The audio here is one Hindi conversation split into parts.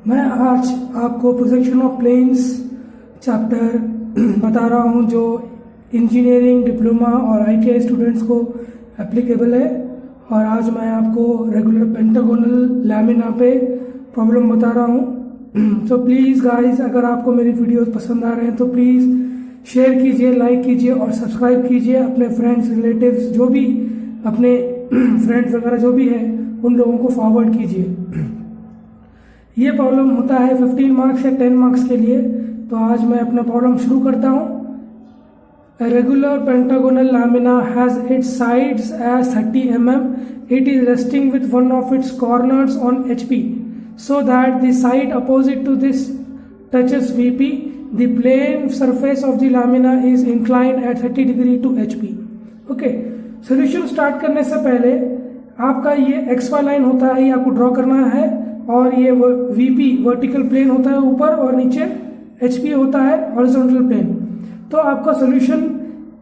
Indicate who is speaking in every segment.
Speaker 1: मैं आज आपको प्रोजेक्शन ऑफ प्लेन्स चैप्टर बता रहा हूँ जो इंजीनियरिंग डिप्लोमा और आईटीआई स्टूडेंट्स को एप्लीकेबल है। और आज मैं आपको रेगुलर पेंटागोनल लैमिना पे प्रॉब्लम बता रहा हूँ। तो प्लीज़ गाइस, अगर आपको मेरी वीडियोस पसंद आ रहे हैं तो प्लीज़ शेयर कीजिए, लाइक कीजिए और सब्सक्राइब कीजिए। अपने फ्रेंड्स, रिलेटिव्स, जो भी अपने फ्रेंड्स वगैरह जो भी हैं उन लोगों को फॉरवर्ड कीजिए। ये प्रॉब्लम होता है 15 मार्क्स या 10 मार्क्स के लिए। तो आज मैं अपना प्रॉब्लम शुरू करता हूँ। A regular pentagonal lamina has its sides as 30 mm. It is resting with one of its corners on HP, so that the side opposite to this touches VP. The plane surface of the lamina is inclined at 30 degree to HP. Okay, solution start करने से पहले आपका ये XY लाइन होता है, ये आपको ड्रॉ करना है। और ये VP वर्टिकल प्लेन होता है ऊपर, और नीचे HP होता है हॉरिजॉन्टल प्लेन। तो आपका सोल्यूशन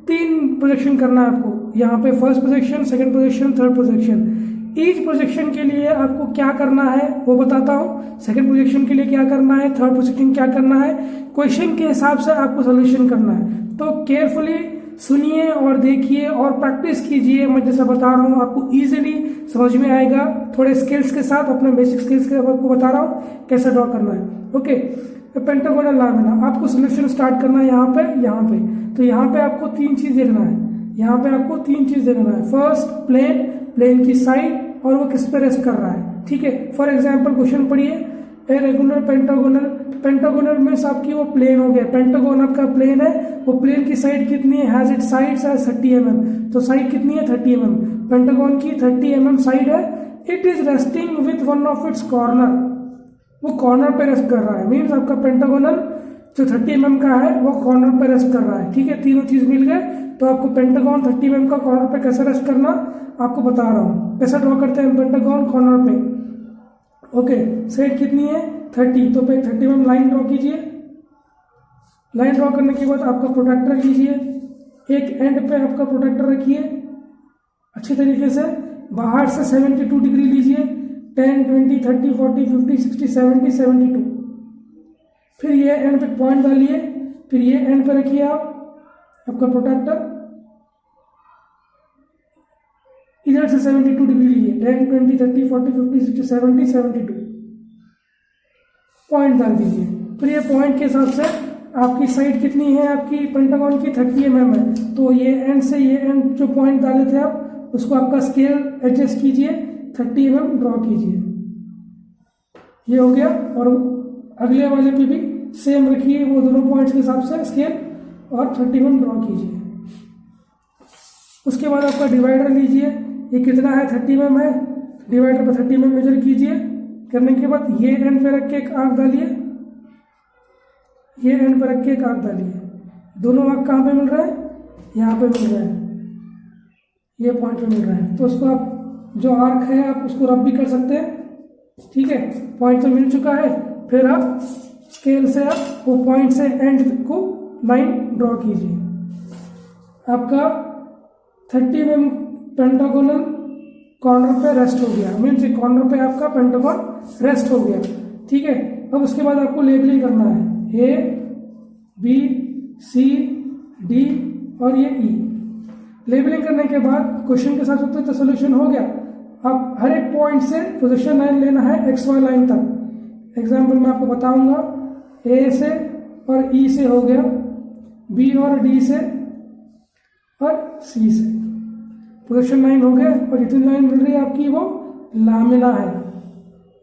Speaker 1: 3 प्रोजेक्शन करना है आपको। यहाँ पे first projection, second projection, third projection. Each projection के लिए आपको क्या करना है वो बताता हूँ। सेकंड प्रोजेक्शन के लिए क्या करना है, थर्ड प्रोजेक्शन क्या करना है, क्वेश्चन के हिसाब से आपको सोल्यूशन करना है। तो केयरफुली सुनिए और देखिए और प्रैक्टिस कीजिए। मैं जैसा बता रहा हूँ आपको इजीली समझ में आएगा। थोड़े स्किल्स के साथ, अपने बेसिक स्किल्स के आपको बता रहा हूँ कैसे ड्रॉ करना है। ओके, पेंटागोनल लैमिना आपको सोल्यूशन स्टार्ट करना है यहाँ पे। तो यहाँ पे आपको 3 चीज देखना है। यहाँ पे आपको 3 चीज देखना है। फर्स्ट, प्लेन की साइड और वो किस पे रेस्ट कर रहा है। ठीक है, फॉर एग्जाम्पल क्वेश्चन पढ़िए। ए रेगुलर पेंटागोनल मीन्स आपकी वो प्लेन हो गया। पेंटागोन आपका प्लेन है, वो प्लेन की साइड कितनी है, has it sides as 30 mm। तो साइड कितनी है, 30 mm। पेंटागोन की 30 mm साइड है। It is resting with one of its corner, वो कॉर्नर पे रेस्ट कर रहा है। मीन्स आपका पेंटागोनल जो 30 mm का है वो कॉर्नर पे रेस्ट कर रहा है। ठीक है, तीनों चीज मिल गए। तो आपको पेंटागोन 30 mm का कॉर्नर पे कैसे रेस्ट करना आपको बता रहा हूँ। कैसे ड्रॉ करते हैं पेंटागोन कॉर्नर पे। ओके, साइड कितनी है, 30। तो पे 30 mm लाइन ड्रॉ कीजिए। लाइन ड्रॉ करने के बाद आपका प्रोट्रैक्टर लीजिए, एक एंड पे आपका प्रोट्रैक्टर रखिए अच्छी तरीके से। बाहर से 72 डिग्री लीजिए, 10, 20, 30, 40, 50, 60, 70, 72। फिर ये एंड पे पॉइंट डालिए, फिर ये एंड पे रखिए आपका प्रोट्रैक्टर। इधर से 72 डिग्री लीजिए, 10, 20, 30, 40, 50, 60, 70, 72। पॉइंट डाल दीजिए। फिर ये पॉइंट के हिसाब से आपकी साइड कितनी है, आपकी पेंटागोन की 30 mm है। तो ये एंड से ये एंड जो पॉइंट डाले थे आप, उसको आपका स्केल एडजस्ट कीजिए, 30 mm ड्रॉ कीजिए। ये हो गया। और अगले वाले पे भी सेम रखिए, वो दोनों पॉइंट्स के हिसाब से स्केल और 30 mm ड्रॉ कीजिए। उसके बाद आपका डिवाइडर लीजिए। ये कितना है, 30 mm है। डिवाइडर पर 30 mm मेजर कीजिए। करने के बाद ये एंड पे रख के एक आर्क डालिए, ये एंड पे रख के एक आर्क डालिए। दोनों आर्क कहाँ पे मिल रहा है, यहाँ पे मिल रहा है, ये पॉइंट पे मिल रहा है। तो उसको आप जो आर्क है आप उसको रब भी कर सकते हैं। ठीक है, पॉइंट तो मिल चुका है। फिर आप स्केल से आप वो पॉइंट से एंड को लाइन ड्रॉ कीजिए। आपका 30 mm पेंटागोनल कॉर्नर पे रेस्ट हो गया। मीन्स कॉर्नर पे आपका पेंटागोन रेस्ट हो गया। ठीक है, अब उसके बाद आपको लेबलिंग करना है। A, B, C, D और ये E। लेबलिंग करने के बाद क्वेश्चन के साथ तो सोल्यूशन हो गया। अब हर एक पॉइंट से पोजीशन लाइन लेना है XY लाइन तक। एग्जाम्पल मैं आपको बताऊंगा। A से और E से हो गया, B और D से और C से पोजीशन लाइन हो गया। और जितनी लाइन मिल रही है आपकी वो लामिना है,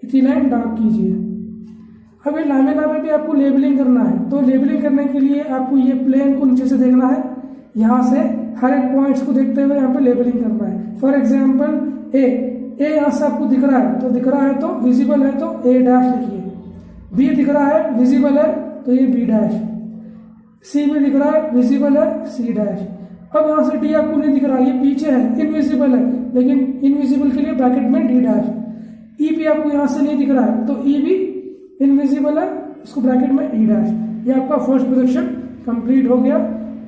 Speaker 1: इतनी लाइन डार्क कीजिए। अब ये लामिना में भी आपको लेबलिंग करना है। तो लेबलिंग करने के लिए आपको ये प्लेन को नीचे से देखना है, यहाँ से हर एक पॉइंट्स को देखते हुए यहाँ पे लेबलिंग करना है। फॉर एग्जाम्पल ए यहाँ से आपको दिख रहा है तो विजिबल है तो A डैश लिखिए। B दिख रहा है, विजिबल है तो ये B डैश। C भी दिख रहा है, विजिबल है, C डैश। अब यहाँ से D आपको नहीं दिख रहा, ये पीछे है, इनविजिबल है, लेकिन इनविजिबल के लिए ब्रैकेट में D डैश। E भी आपको यहाँ से नहीं दिख रहा है तो E भी इनविजिबल है, इसको ब्रैकेट में E डैश। ये आपका फर्स्ट प्रोजेक्शन कंप्लीट हो गया।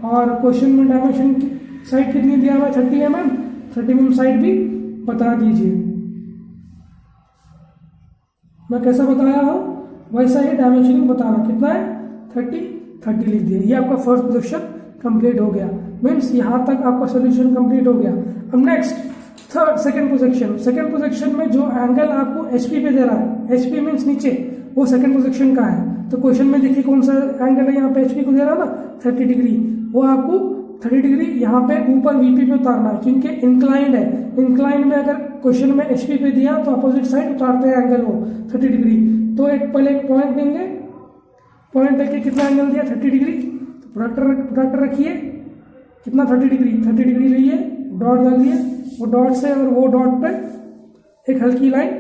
Speaker 1: और क्वेश्चन में डायमेंशन साइड कितनी दिया हुआ है, 30 mm। 30 mm साइड भी बता दीजिए। मैं कैसा बताया हूँ, वैसा ही डायमेंशनिंग बताना कितना है 30 लिख दिया। ये आपका फर्स्ट प्रोजेक्शन कंप्लीट हो गया, मीन्स यहाँ तक आपका सोल्यूशन कंप्लीट हो गया। अब नेक्स्ट सेकंड प्रोजेक्शन में जो एंगल आपको एचपी पे दे रहा है, एचपी मीन्स नीचे, वो सेकंड प्रोजेक्शन का है। तो क्वेश्चन में देखिए कौन सा एंगल है यहाँ पे एचपी को दे रहा है ना 30 डिग्री, वो आपको 30 डिग्री यहाँ पे ऊपर वीपी पे उतारना है, क्योंकि इंक्लाइंड है। इंक्लाइंड में अगर क्वेश्चन में एचपी पे दिया तो अपोजिट साइड उतारते हैं एंगल वो 30 डिग्री। तो पहले एक पॉइंट देंगे, पॉइंट लेके कितना एंगल दिया 30 डिग्री, तो प्रोडक्टर रखिए कितना 30 डिग्री लिए, डॉट डालिए, वो डॉट से और वो डॉट पे एक हल्की लाइन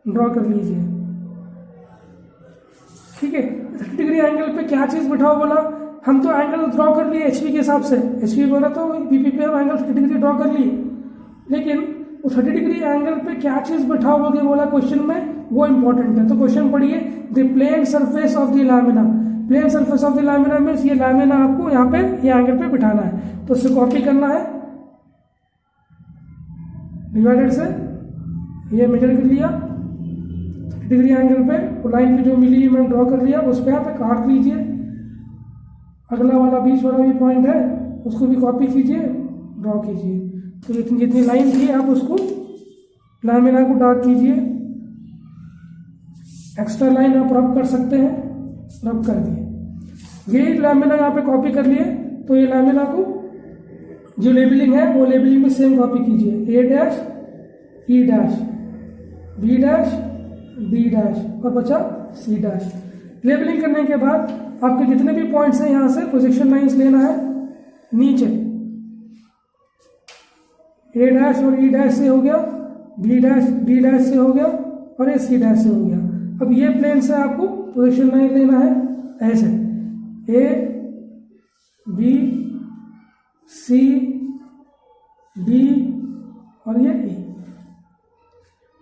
Speaker 1: ड्रॉ कर लीजिए। ठीक है, 30 डिग्री एंगल पे क्या चीज बिठाओ बोला, हम तो एंगल ड्रॉ कर लिए एचपी के हिसाब से, एचपी बोला तो वीपी पे हम एंगल 30 डिग्री ड्रॉ कर लिए, लेकिन वो 30 डिग्री एंगल पे क्या चीज बिठाओगे बोला क्वेश्चन में, वो इंपॉर्टेंट है। तो क्वेश्चन पढ़िए, the plane surface of the lamina, plane surface of the lamina means ये लैमिना आपको यहाँ पे ये एंगल पे बिठाना है। तो उसे कॉपी करना है, डिवाइडेड से ये मेजर कर लिया 30 डिग्री एंगल पे, वो लाइन पे जो मिली मैंने ड्रॉ कर लिया, उस पर आप काट लीजिए। अगला वाला बीच वाला भी पॉइंट है उसको भी कॉपी कीजिए, ड्रॉ कीजिए। तो जितनी लाइन थी आप उसको लैमिना को डार्क कीजिए, एक्स्ट्रा लाइन आप रब कर सकते हैं, रब कर दिए। यही लैमिना यहाँ पे कॉपी कर लिए, तो ये लैमिना को जो लेबलिंग है वो लेबलिंग में सेम कॉपी कीजिए, A dash E dash B dash D dash और बचा सी डैश। लेबलिंग करने के बाद आपके जितने भी पॉइंट्स हैं यहाँ से प्रोजेक्शन लाइंस लेना है नीचे, ए डैश और ई डैश से हो गया, बी डैश डी डैश से हो गया और ये सी डैश से हो गया। अब ये प्लेन से आपको प्रोजेक्शन लाइन लेना है ऐसे, ए बी सी डी और ये ई।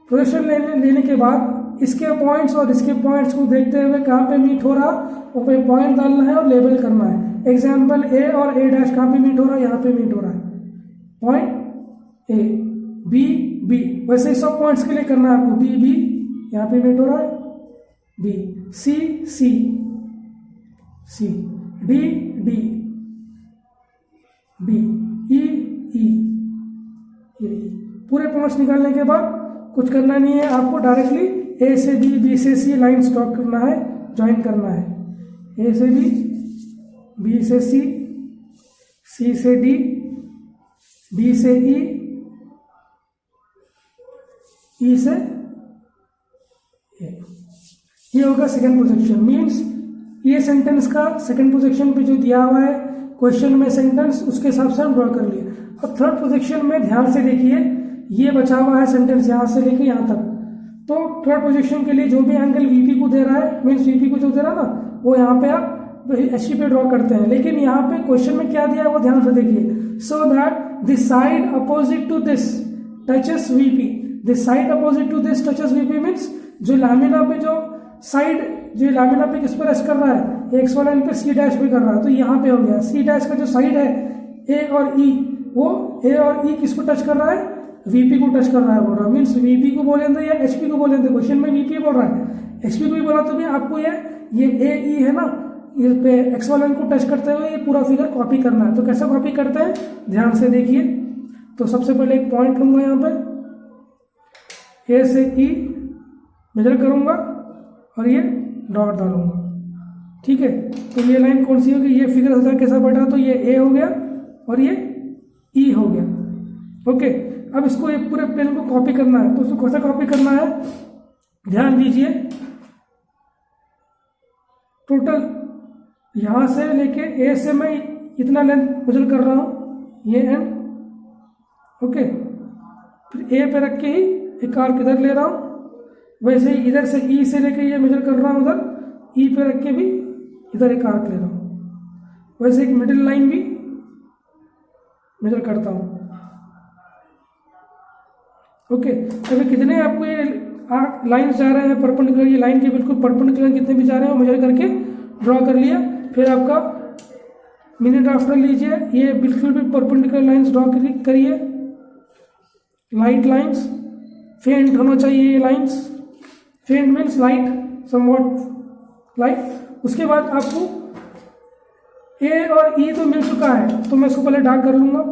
Speaker 1: प्रोजेक्शन लेने के बाद इसके पॉइंट्स और इसके पॉइंट्स को देखते हुए कहाँ पे मीट हो रहा वो पे पॉइंट डालना है और लेबल करना है। एग्जाम्पल ए और ए डैश कहाँ पे मीट हो रहा है, यहाँ पे मीट हो रहा है, पॉइंट ए बी बी, वैसे सब पॉइंट्स के लिए करना है आपको, बी बी यहाँ पे मीट हो रहा है, B C C C D D D E E, पूरे पॉइंट्स निकालने के बाद कुछ करना नहीं है आपको, डायरेक्टली ए से बी, बी से सी लाइन स्टॉक करना है, ज्वाइन करना है, ए से बी से सी से डी से ई से ए। ये होगा सेकंड प्रोजेक्शन। मींस ये सेंटेंस का सेकंड प्रोजेक्शन पे जो दिया हुआ है क्वेश्चन में सेंटेंस, उसके हिसाब से हम ड्रॉ कर लिए। अब थर्ड प्रोजेक्शन में ध्यान से देखिए, ये बचा हुआ है सेंटेंस यहाँ से लेके यहाँ तक। तो थर्ड प्रोजेक्शन के लिए जो भी एंगल वीपी को दे रहा है, मीन्स वीपी को जो दे रहा है ना, वो यहाँ पे आप एचपी पे ड्रॉ करते हैं। लेकिन यहाँ पे क्वेश्चन में क्या दिया है वो ध्यान से देखिए, so that the side opposite to this touches VP, the side opposite to this touches VP means जो लैमिना पे जो साइड, जो लैमिना पे किस पर टच कर रहा है, एक्स वाला लाइन पे सी डैश पे कर रहा है, तो यहाँ पे हो गया सी डैश का जो साइड है ए और ई, वो ए और ई किसको टच कर रहा है, वीपी को टच कर रहा है बोल रहा है। मीन्स वीपी को बोलेंगे या एचपी को बोलेंगे, क्वेश्चन में वीपी बोल रहा है, एचपी को भी बोला तो भी आपको ये ए ई है ना, ये पे एक्स वाला लाइन को टच करते हुए ये पूरा फिगर कॉपी करना है। तो कैसे कॉपी करते हैं ध्यान से देखिए। तो सबसे पहले एक पॉइंट लूंगा यहाँ पे, ए से ई मेजर करूंगा और ये डॉट डालूंगा, ठीक है। तो ये लाइन कौन सी होगी, ये फिगर हजार कैसा बढ़ा, तो ये ए हो गया और ये ई हो गया, ओके। अब इसको एक पूरे प्लेन को कॉपी करना है, तो उसको कैसे कॉपी करना है ध्यान दीजिए। टोटल यहां से लेके ए से मैं इतना लेंथ मेजर कर रहा हूं, ये एंड, ओके। फिर ए पे रख के ही एक आर्क इधर ले रहा हूं, वैसे ही इधर से ई से लेके ये मेजर कर रहा हूं, उधर ई पे रख के भी इधर एक आर्क ले रहा हूं, वैसे एक मिडिल लाइन भी मेजर करता हूं, ओके। अभी कितने आपको ये लाइन जा रहे हैं परपेंडिकुलर, ये लाइन के बिल्कुल परपेंडिकुलर कितने भी जा रहे हैं वो मेजर करके ड्रॉ कर लिया। फिर आपका मिनी ड्राफ्टर लीजिए, ये बिल्कुल भी परपेंडिकुलर लाइंस ड्रॉ करिए, लाइट लाइंस, फेंट होना चाहिए ये लाइंस, फेंट मीन्स लाइट समवॉट राइट। उसके बाद आपको ए और ई तो मिल चुका है, तो मैं इसको पहले डार्क कर लूंगा।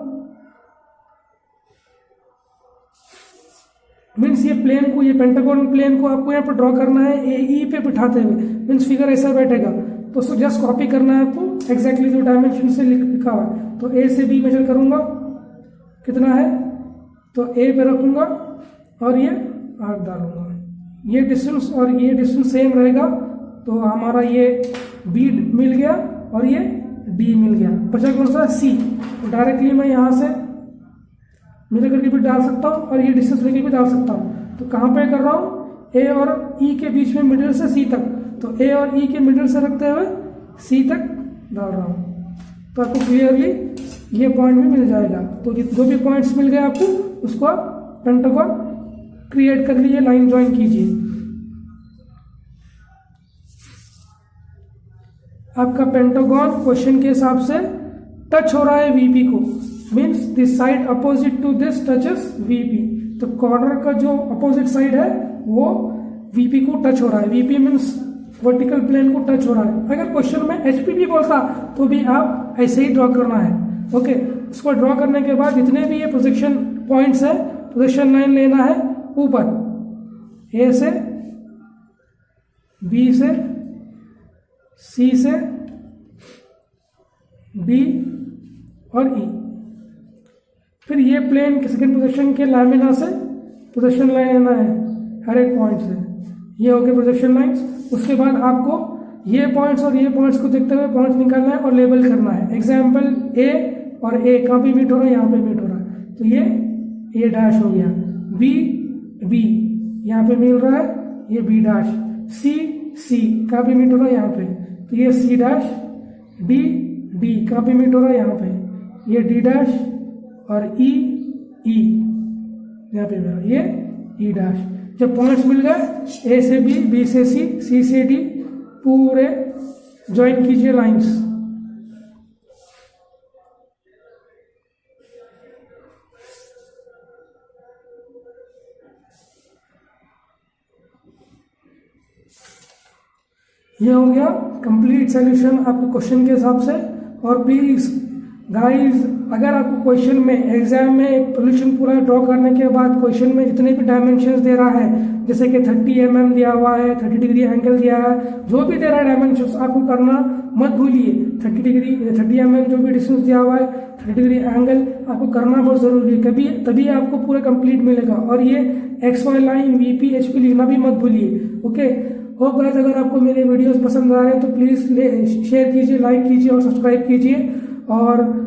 Speaker 1: मीन्स ये प्लेन को, ये पेंटागन प्लेन को आपको यहाँ पर ड्रॉ करना है ए ई पे बिठाते हुए, मीन्स फिगर ऐसा बैठेगा। तो उसको जस्ट कॉपी करना है आपको एग्जैक्टली जो डायमेंशन से लिखा हुआ है। तो ए से बी मेजर करूंगा, कितना है, तो ए पे रखूंगा और ये आर्क डालूंगा। ये डिस्टेंस और ये डिस्टेंस सेम रहेगा, तो हमारा ये बी मिल गया और ये डी मिल गया। बचा कौन सा, सी। तो डायरेक्टली मैं यहाँ से मेजर करके भी डाल सकता हूँ और ये डिस्टेंस लेके भी डाल सकता हूँ। तो कहाँ पे कर रहा हूँ, ए और ई के बीच में मिडिल से सी तक, तो ए और ई के मिडिल से रखते हुए सी तक डाल रहा हूँ। तो आपको क्लियरली ये पॉइंट भी मिल जाएगा। तो जो भी पॉइंट्स मिल गए आपको, उसको आप पेंटागन क्रिएट कर लीजिए, लाइन ज्वाइन कीजिए। आपका पेंटागन क्वेश्चन के हिसाब से टच हो रहा है वीपी को, means this side opposite to this touches VP. तो कॉर्नर का जो अपोजिट साइड है वो वीपी को टच हो रहा है। वीपी मीन्स वर्टिकल प्लेन को टच हो रहा है। अगर क्वेश्चन में एचपी भी बोलता तो भी आप ऐसे ही ड्रॉ करना है। ओके, इसको ड्रॉ करने के बाद जितने भी ये प्रोजेक्शन पॉइंट्स है, प्रोजेक्शन लाइन लेना है ऊपर, ए से, बी से, सी से, डी और ई। फिर ये प्लेन के सेकेंड प्रोजेक्शन के लैमिना से प्रोजेक्शन लाइन लेना है हर एक पॉइंट से। ये हो गए प्रोजेक्शन लाइंस। उसके बाद आपको ये पॉइंट्स और ये पॉइंट्स को देखते हुए पॉइंट्स निकालना है और लेबल करना है। एग्जाम्पल ए और ए कहाँ पे मीट हो रहा है, यहाँ पे मीट हो रहा है, तो ये ए डैश हो गया। बी बी यहाँ पे मिल रहा है, ये बी डैश। सी सी कहाँ पे मीट हो रहा है, यहाँ पे, तो ये सी डैश। डी डी कहाँ पे मीट हो रहा है, यहाँ पे, ये डी डैश। और ई ई यहाँ पे मेरा ये ई डैश। जब पॉइंट्स मिल गए ए से बी से सी से डी, पूरे ज्वाइन कीजिए लाइंस। ये हो गया कंप्लीट सॉल्यूशन आपके क्वेश्चन के हिसाब से। और प्लीज गाइस, अगर आपको क्वेश्चन में एग्जाम में सोल्यूशन पूरा ड्रॉ करने के बाद क्वेश्चन में जितने भी डायमेंशंस दे रहा है, जैसे कि 30 mm दिया हुआ है, 30 डिग्री एंगल दिया है, जो भी दे रहा है डायमेंशंस आपको करना मत भूलिए। 30 mm जो भी डिस्टेंस दिया हुआ है, 30 डिग्री एंगल आपको करना बहुत जरूरी है, तभी आपको पूरा कंप्लीट मिलेगा। और ये XY लाइन VP HP लिखना भी मत भूलिए। ओके, होप गाइस अगर आपको मेरे वीडियोस पसंद आ रहे हैं तो प्लीज़ शेयर कीजिए, लाइक कीजिए और सब्सक्राइब कीजिए। और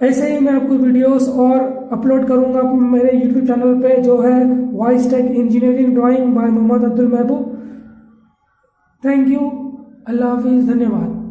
Speaker 1: ऐसे ही मैं आपको वीडियोस और अपलोड करूंगा मेरे YouTube चैनल पे, जो है voice tech engineering drawing by Mohammed Abdul Mahboob. Thank you, अल्लाह हाफिज़, धन्यवाद।